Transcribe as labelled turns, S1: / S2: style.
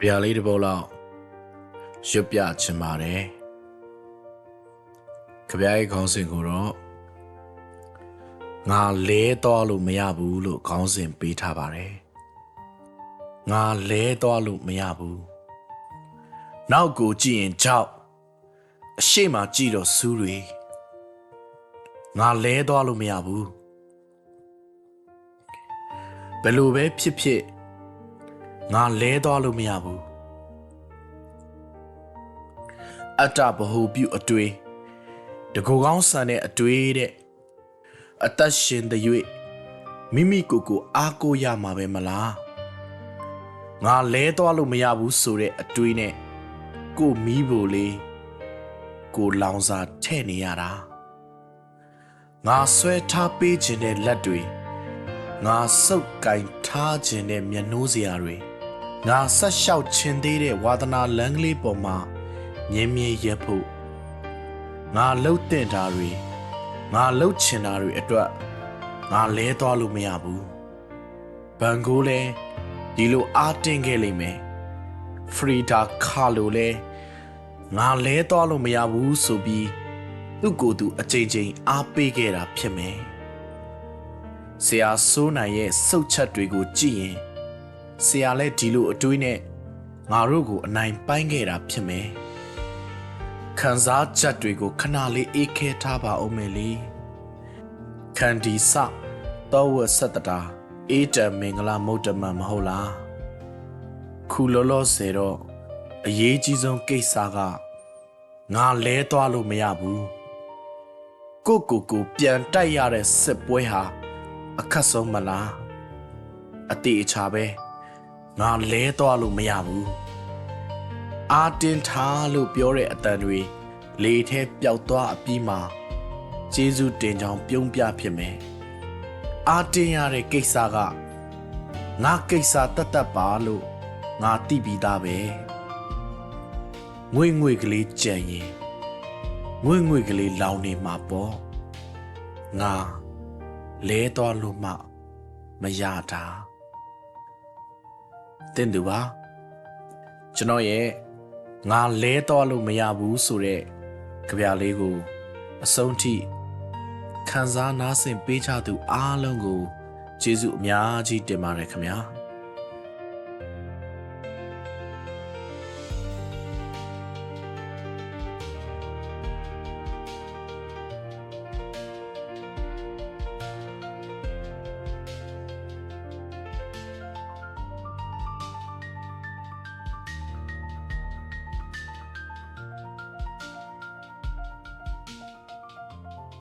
S1: ဗျာလေးတစ်ပုတ်လောက်ရွတ်ပြချင်ပါတယ်ကြဗျာရဲ့ခေါင်းစဉ်ကိုတော့ငါလဲသွားလို့မရဘူးလို့ခေါင်းစဉ်ပေးထားပါတယ်ငါလဲသွားလို့မရဘူးနောက်ကိုကြည့်ရင်ကြောက်အရှိမကြည့်တော့စူးတွေငါလဲသွားလို့မရဘူးဘယ်လိုပဲဖြစ်ဖြစ်ငါလဲသွားလို့မရဘူးအတ္တဗဟုပြုအတွေ့တကူကောင်းဆန်တဲ့အတွေ့တဲ့အသက်ရှင်တဲ့၍မိမိကိုအားကိုးရမှာပဲမလားငါလဲသွားလို့မရဘူးဆိုတဲ့အတွေ့နဲ့ကိုမီးဖို့လေးကိုလောင်စာထဲ့နေရတာငါဆွဲထားပေးခြင်းတဲ့လက်တွေငါစုပ်ကင်ထားခြင်းတဲ့မျက်နှိုးစရာတွေငါဆက်လျှောက်ခြင်းသေးတဲ့ဝါသနာလမ်းကလေးပေါ်မှာမြင်းမြဲရက်ဖို့ငါလှုပ်တဲ့တာတွေငါလှုပ်ချင်တာတွေအတွက်ငါလဲသွားလို့မရဘူးဘန်ကိုလဲဒီလိုအားတင်းခဲ့လိမ့်မယ်ဖရီဒါခါလိုလဲငါလဲသွားလို့မရဘူးဆိုပြီးသူ့ကိုယ်သူအချိန်ချင်းအားပေးခဲ့တာဖြစ်မယ်ဆရာစိုးနိုင်ရဲ့စုတ်ချက်တွေကိုကြည့်ရင်ဆရာလည်းဒီလိုအတွေးနဲ့ငါတို့ကိုအနိုင်ပိုင်းခဲ့တာဖြစ်မယ်ခံစားချက်တွေကိုခဏလေးအေးခဲထားပါဦးမယ်လေခန္ဒီစတောဝဆက်တတာအေးတံမင်္ဂလာမုတ်တမန်မဟုတ်လားခုလောလောဆယ်တော့အရေးကြီးဆုံးကိစ္စကငါလဲသွားလို့မရဘူးကိုပြန်တိုက်ရတဲ့စစ်ပွဲဟာအခက်ဆုံးမလားအတေအချာပဲငါလဲသွားလို့မရဘူးအာတင်ထားလို့ပြောတဲ့အတန်တွေလေထဲပျောက်သွားအပြီးမှာကျေးဇူးတင်ကြောင်းပြုံးပြဖြစ်မယ်အာတင်ရတဲ့ကိစ္စကငါကိစ္စတတ်ပါလို့ငါသိပြီးသားပဲငွေကလေးကြံရင်ငွေကလေးလောင်နေမှာပေါ့ငါလဲသွားလို့မှမရတာတင်သူပါကျွန်တော်ရဲ့ငါလဲသွားလို့မရဘူးဆိုတဲ့ကြပြလေးကိုအဆုံးထိခန်းစားနားဆင်ပေးချသူအားလုံးကိုကျေးဇူးအများကြီးတင်ပါတယ်ခင်ဗျာ